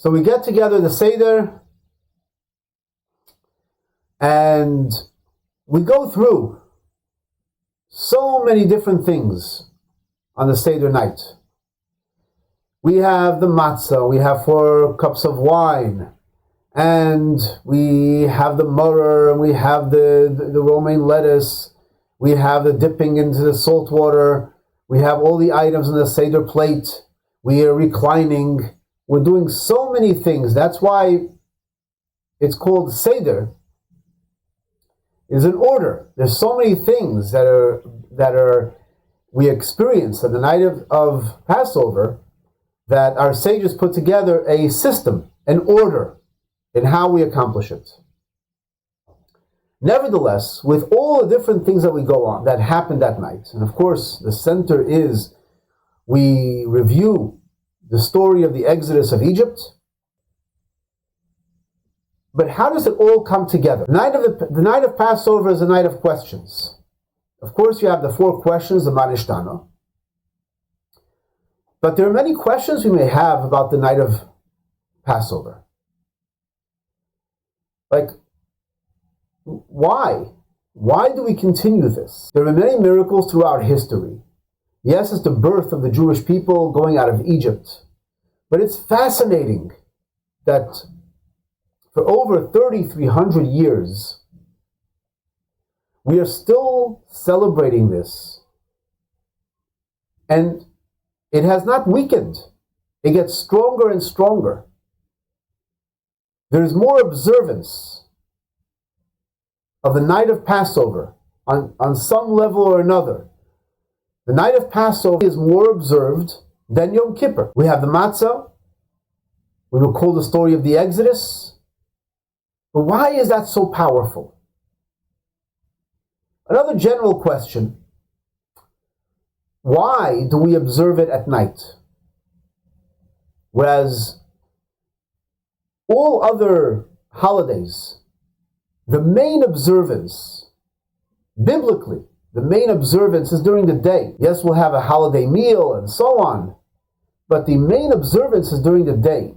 So we get together the Seder, and we go through so many different things on the Seder night. We have the matzah, we have 4 cups of wine, and we have the maror, and we have the romaine lettuce, we have the dipping into the salt water, we have all the items in the Seder plate, we are reclining, we're doing so many things. That's why it's called Seder. Is an order. There's so many things that are we experience on the night of Passover, that our sages put together a system, an order in how we accomplish it. Nevertheless, with all the different things that we go on, that happened that night, and of course the center is we review the story of the Exodus of Egypt. But how does it all come together? The night of Passover is a night of questions. Of course, you have the 4 questions, the Manishtana. But there are many questions we may have about the night of Passover. Like, why? Why do we continue this? There are many miracles throughout history. Yes, it's the birth of the Jewish people going out of Egypt. But it's fascinating that for over 3,300 years, we are still celebrating this. And it has not weakened. It gets stronger and stronger. There's more observance of the night of Passover on some level or another. The night of Passover is more observed than Yom Kippur. We have the matzah. We will call the story of the Exodus. But why is that so powerful? Another general question: why do we observe it at night? Whereas all other holidays, the main observance, biblically, the main observance is during the day. Yes, we'll have a holiday meal and so on, but the main observance is during the day.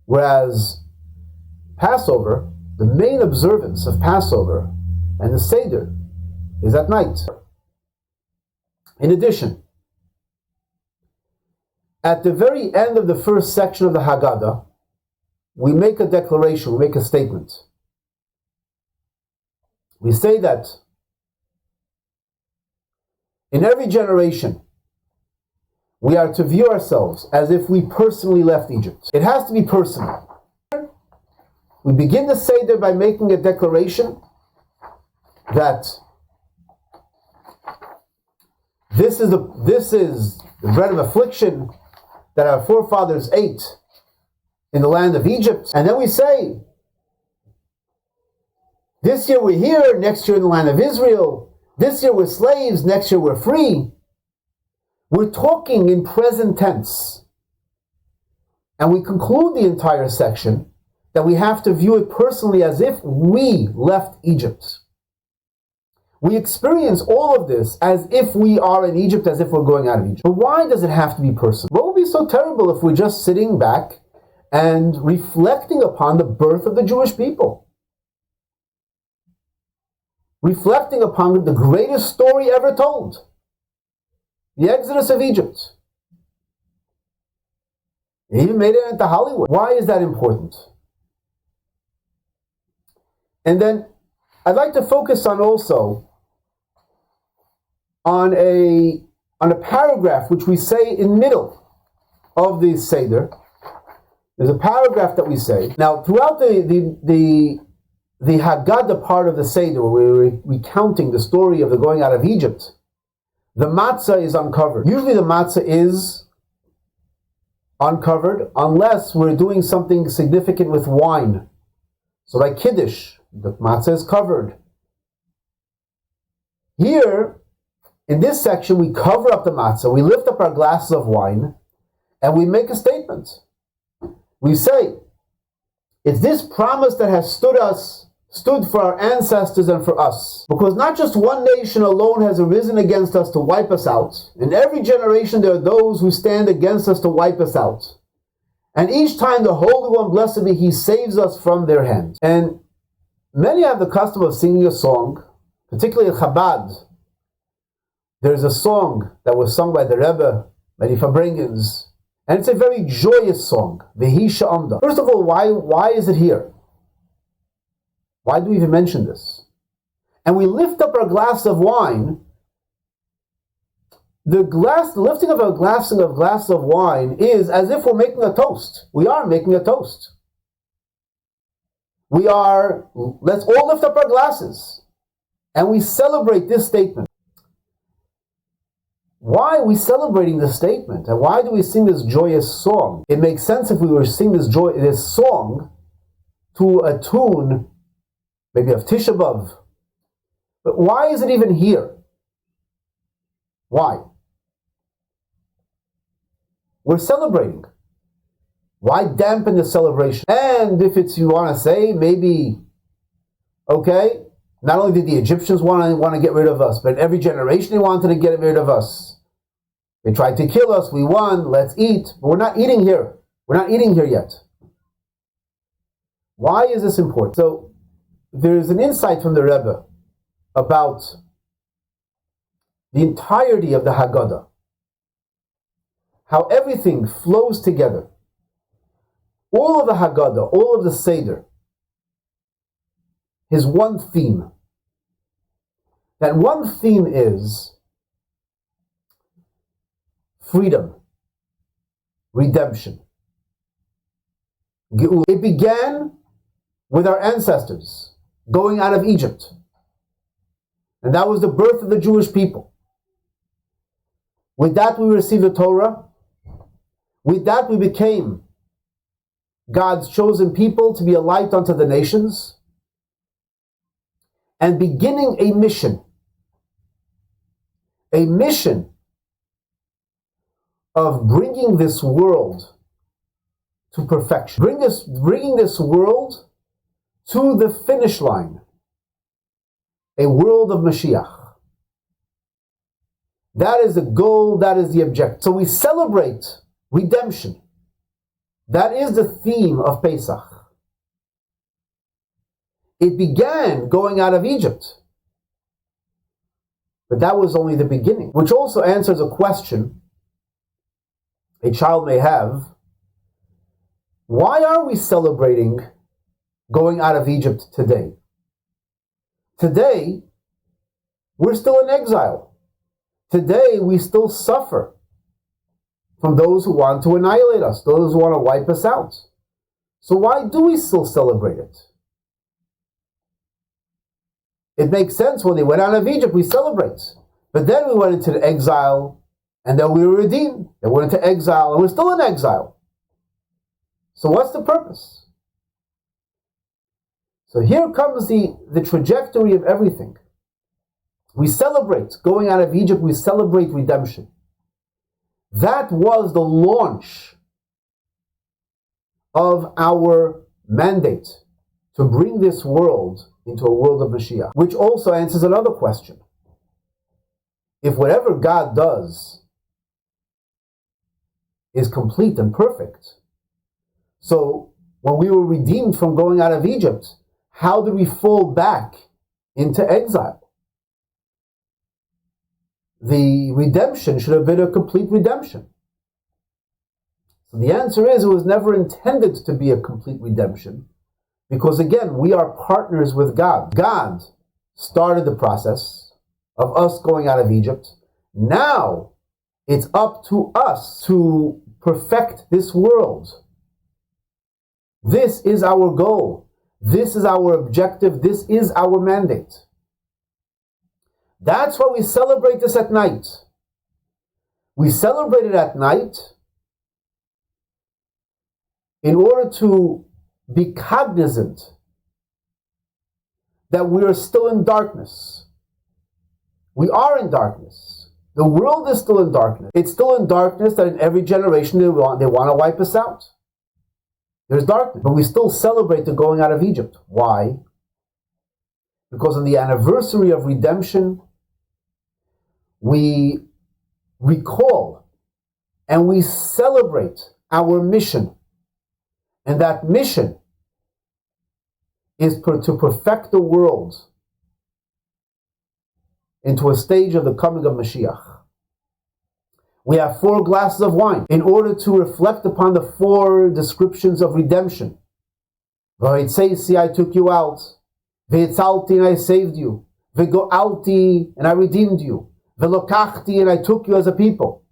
Whereas Passover, the main observance of Passover and the Seder is at night. In addition, at the very end of the first section of the Haggadah, we make a declaration, we make a statement. We say that in every generation, we are to view ourselves as if we personally left Egypt. It has to be personal. We begin the Seder by making a declaration that this is the bread of affliction that our forefathers ate in the land of Egypt. And then we say, this year we're here, next year in the land of Israel. This year we're slaves, next year we're free. We're talking in present tense. And we conclude the entire section that we have to view it personally as if we left Egypt. We experience all of this as if we are in Egypt, as if we're going out of Egypt. But why does it have to be personal? What would be so terrible if we're just sitting back and reflecting upon the birth of the Jewish people? Reflecting upon the greatest story ever told. The Exodus of Egypt. They even made it into Hollywood. Why is that important? And then I'd like to focus on also on a paragraph which we say in middle of the Seder. There's a paragraph that we say. Now, throughout the Haggadah part of the Seder, where we're recounting the story of the going out of Egypt, the matzah is uncovered. Usually the matzah is uncovered unless we're doing something significant with wine. So like Kiddush, the matzah is covered. Here, in this section, we cover up the matzah, we lift up our glasses of wine, and we make a statement. We say, it's this promise that has stood for our ancestors and for us. Because not just one nation alone has arisen against us to wipe us out. In every generation there are those who stand against us to wipe us out. And each time the Holy One, blessed be He, saves us from their hands. And many have the custom of singing a song, particularly at Chabad. There's a song that was sung by the Rebbe, many Fabringans, and it's a very joyous song, Vehi Sha'amda. First of all, why is it here? Why do we even mention this? And we lift up our glass of wine. The lifting of a glass of wine is as if we're making a toast. We are making a toast. Let's all lift up our glasses and we celebrate this statement. Why are we celebrating this statement? And why do we sing this joyous song? It makes sense if we were to sing this song to a tune, maybe of Tisha B'Av. But why is it even here? Why? We're celebrating. Why dampen the celebration? And if you want to say, maybe, okay, not only did the Egyptians want to get rid of us, but every generation they wanted to get rid of us. They tried to kill us, we won, let's eat. But we're not eating here. We're not eating here yet. Why is this important? So, there's an insight from the Rebbe about the entirety of the Haggadah. How everything flows together. All of the Haggadah, all of the Seder, is one theme. That one theme is freedom, redemption. It began with our ancestors going out of Egypt. And that was the birth of the Jewish people. With that we received the Torah. With that we became God's chosen people to be a light unto the nations. And beginning a mission of bringing this world to perfection. Bringing this world to the finish line. A world of Mashiach. That is the goal, that is the objective. So we celebrate redemption. That is the theme of Pesach. It began going out of Egypt. But that was only the beginning, which also answers a question a child may have. Why are we celebrating going out of Egypt today? Today, we're still in exile. Today, we still suffer from those who want to annihilate us, those who want to wipe us out. So why do we still celebrate it? It makes sense when they went out of Egypt, we celebrate. But then we went into the exile, and then we were redeemed. Then we went into exile, and we're still in exile. So what's the purpose? So here comes the trajectory of everything. We celebrate going out of Egypt, we celebrate redemption. That was the launch of our mandate to bring this world into a world of Mashiach, which also answers another question. If whatever God does is complete and perfect, so when we were redeemed from going out of Egypt, how did we fall back into exile? The redemption should have been a complete redemption. So the answer is it was never intended to be a complete redemption, because again, we are partners with God. God started the process of us going out of Egypt. Now it's up to us to perfect this world. This is our goal. This is our objective. This is our mandate. That's why we celebrate this at night. We celebrate it at night in order to be cognizant that we are still in darkness. We are in darkness. The world is still in darkness. It's still in darkness that in every generation they want to wipe us out. There's darkness. But we still celebrate the going out of Egypt. Why? Because on the anniversary of redemption, we recall and we celebrate our mission And that mission is to perfect the world into a stage of the coming of Mashiach. We have 4 glasses of wine in order to reflect upon the 4 descriptions of redemption. V'hitzesi, I took you out. V'hitzalti, and I saved you. V'go'alti, and I redeemed you. V'lokachti, and I took you as a people.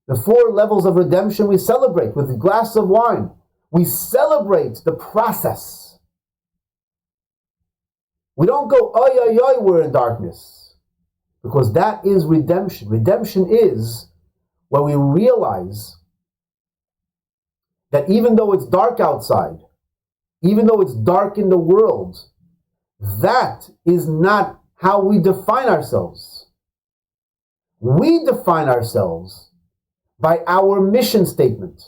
The 4 levels of redemption we celebrate with a glass of wine. We celebrate the process. We don't go, oy, oy, oy, we're in darkness. Because that is redemption. Redemption is when we realize that even though it's dark outside, even though it's dark in the world, that is not how we define ourselves. We define ourselves by our mission statement.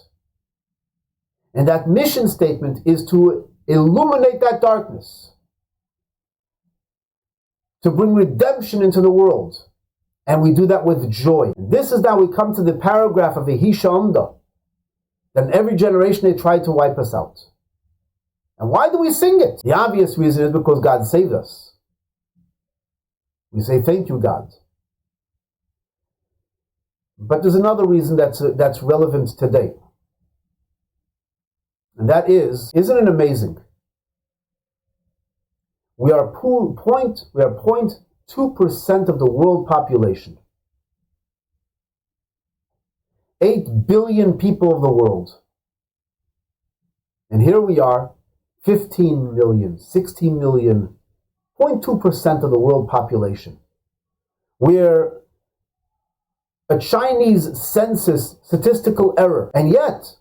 And that mission statement is to illuminate that darkness, to bring redemption into the world. And we do that with joy. And this is now we come to the paragraph of Ehisha Amda, that in every generation they tried to wipe us out. And why do we sing it? The obvious reason is because God saved us. We say, thank you, God. But there's another reason that's relevant today. And that is, isn't it amazing? We are 0.2% of the world population. 8 billion people of the world. And here we are, 15 million, 16 million, 0.2% of the world population. We're a Chinese census statistical error. And yet,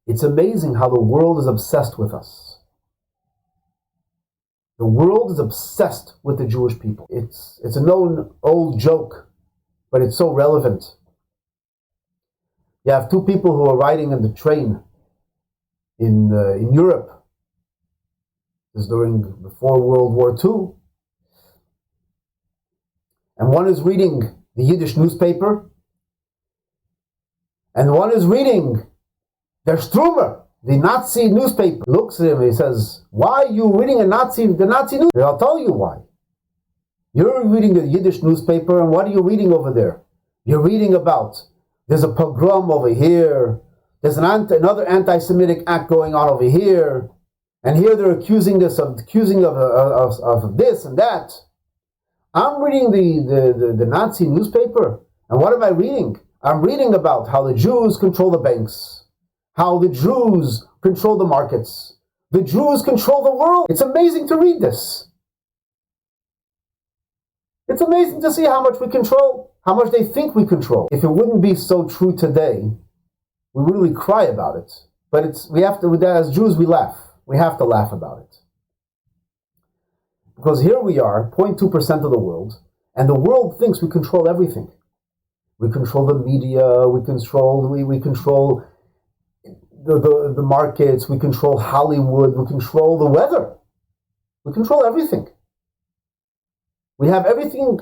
it's amazing how the world is obsessed with us. The world is obsessed with the Jewish people. It's a known old joke, but it's so relevant. You have 2 people who are riding on the train in Europe. This is before World War II. And one is reading the Yiddish newspaper, and one is reading Der Strumer, the Nazi newspaper. Looks at him and he says, why are you reading the Nazi newspaper? I'll tell you why. You're reading the Yiddish newspaper, and what are you reading over there? You're reading about, there's a pogrom over here, there's another anti-Semitic act going on over here, and here they're accusing us of this and that. I'm reading the Nazi newspaper, and what am I reading? I'm reading about how the Jews control the banks, how the Jews control the markets, the Jews control the world. It's amazing to read this. It's amazing to see how much we control, how much they think we control. If it wouldn't be so true today, we would really cry about it. But we have to, as Jews, we laugh. We have to laugh about it. Because here we are, 0.2% of the world, and the world thinks we control everything. We control the media, we control the markets, we control Hollywood, we control the weather. We control everything. We have everything.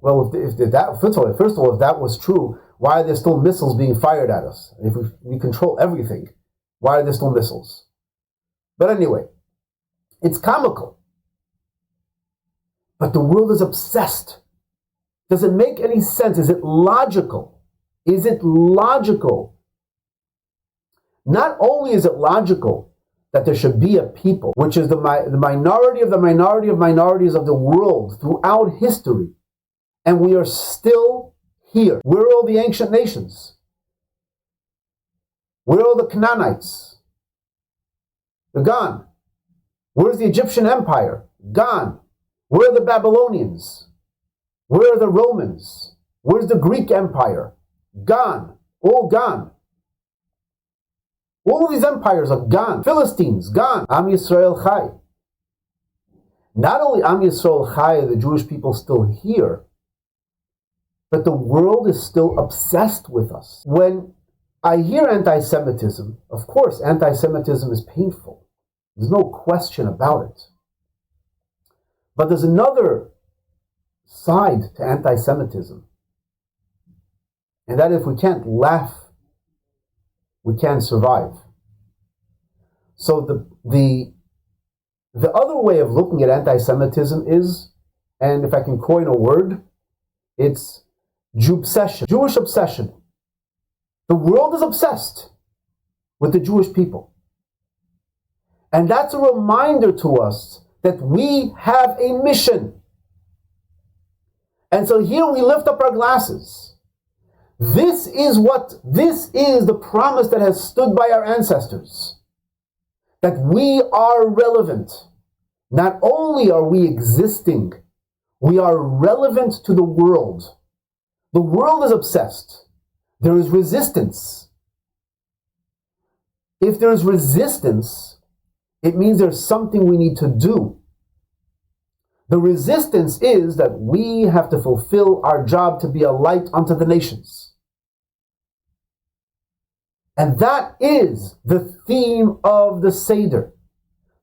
Well, first of all, if that was true, why are there still missiles being fired at us? If we control everything, why are there still missiles? But anyway, it's comical. But the world is obsessed. Does it make any sense? Is it logical? Is it logical? Not only is it logical that there should be a people, which is the minority of the minority of minorities of the world throughout history, and we are still here. Where are all the ancient nations? Where are all the Canaanites? They're gone. Where's the Egyptian Empire? Gone. Where are the Babylonians? Where are the Romans? Where's the Greek Empire? Gone. All gone. All of these empires are gone. Philistines, gone. Am Yisrael Chai. Not only Am Yisrael Chai, the Jewish people still here, but the world is still obsessed with us. When I hear anti-Semitism, of course, anti-Semitism is painful. There's no question about it. But there's another side to anti-Semitism. And that if we can't laugh we can't survive. So the other way of looking at anti-Semitism is, and if I can coin a word, it's Jew-obsession, Jewish obsession. The world is obsessed with the Jewish people. And that's a reminder to us that we have a mission. And so here we lift up our glasses. This is the promise that has stood by our ancestors. That we are relevant. Not only are we existing, we are relevant to the world. The world is obsessed. There is resistance. If there is resistance, it means there's something we need to do. The resistance is that we have to fulfill our job to be a light unto the nations. And that is the theme of the Seder.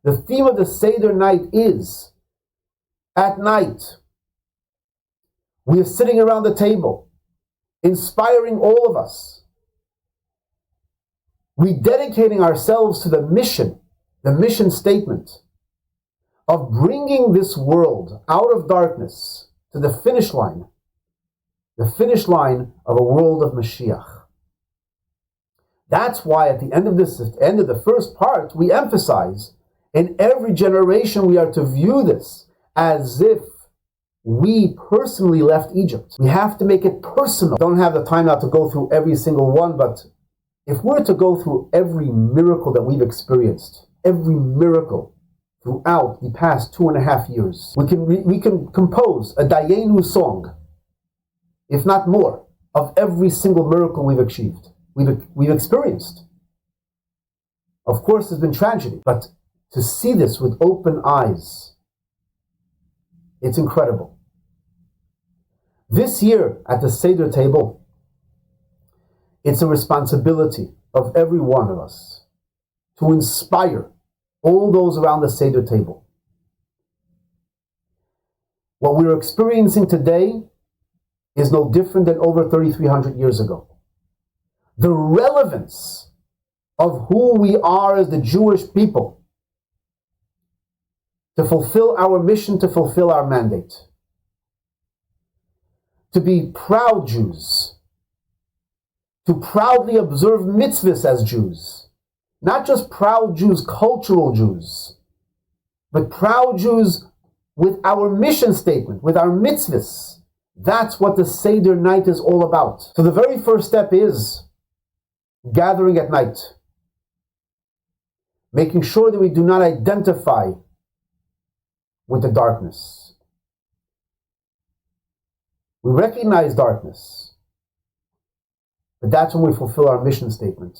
The theme of the Seder night is, at night, we are sitting around the table, inspiring all of us, rededicating ourselves to the mission statement of bringing this world out of darkness to the finish line of a world of Mashiach. That's why at the end of the first part, we emphasize in every generation we are to view this as if we personally left Egypt. We have to make it personal. Don't have the time now to go through every single one, but if we're to go through every miracle that we've experienced, every miracle throughout the past 2.5 years, we can compose a Dayenu song, if not more, of every single miracle we've achieved, we've experienced. Of course, there's been tragedy, but to see this with open eyes, it's incredible. This year at the Seder table, it's a responsibility of every one of us to inspire all those around the Seder table. What we're experiencing today is no different than over 3,300 years ago. The relevance of who we are as the Jewish people to fulfill our mission, to fulfill our mandate. To be proud Jews. To proudly observe mitzvahs as Jews. Not just proud Jews, cultural Jews, but proud Jews with our mission statement, with our mitzvahs. That's what the Seder night is all about. So the very first step is gathering at night. Making sure that we do not identify with the darkness. We recognize darkness, but that's when we fulfill our mission statement.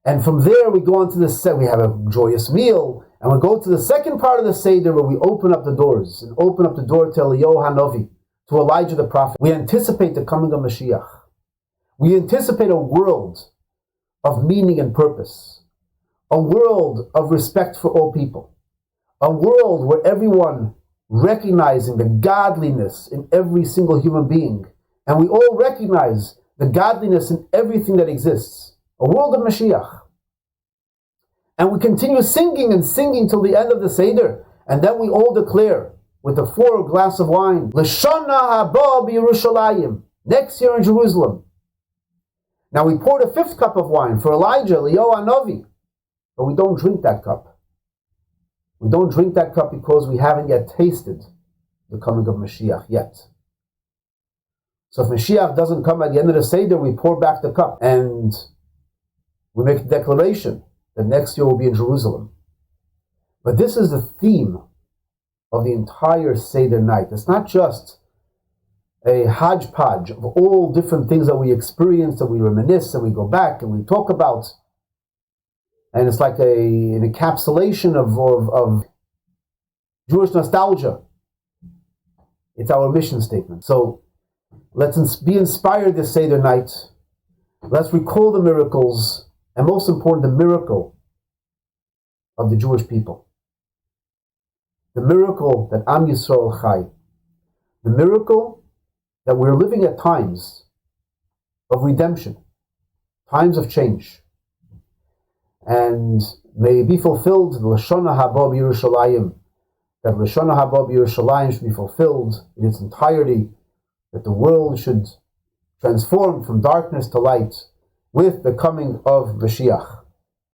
And from there we go on to we have a joyous meal, and we go to the second part of the Seder where we open up the doors, and open up the door to Eliyahu Hanavi, to Elijah the prophet. We anticipate the coming of Mashiach. We anticipate a world of meaning and purpose, a world of respect for all people, a world where everyone recognizing the godliness in every single human being, and we all recognize the godliness in everything that exists. A world of Mashiach. And we continue singing and singing till the end of the Seder, and then we all declare with the 4 glass of wine, L'shana haba b'Yerushalayim, next year in Jerusalem. Now we poured a 5th cup of wine for Elijah, Eliyahu Hanavi, but we don't drink that cup. We don't drink that cup because we haven't yet tasted the coming of Mashiach yet. So if Mashiach doesn't come at the end of the Seder, we pour back the cup and we make a declaration that next year we'll be in Jerusalem. But this is the theme of the entire Seder night. It's not just a hodgepodge of all different things that we experience, that we reminisce, and we go back and we talk about. And it's like an encapsulation of Jewish nostalgia. It's our mission statement. So let's be inspired this Seder night. Let's recall the miracles, and most important, the miracle of the Jewish people. The miracle that Am Yisrael Chai. The miracle that we're living at times of redemption. times of change. And may it be fulfilled, the Lashon Haba Yerushalayim, that Lashon Haba Yerushalayim should be fulfilled in its entirety, that the world should transform from darkness to light with the coming of Mashiach.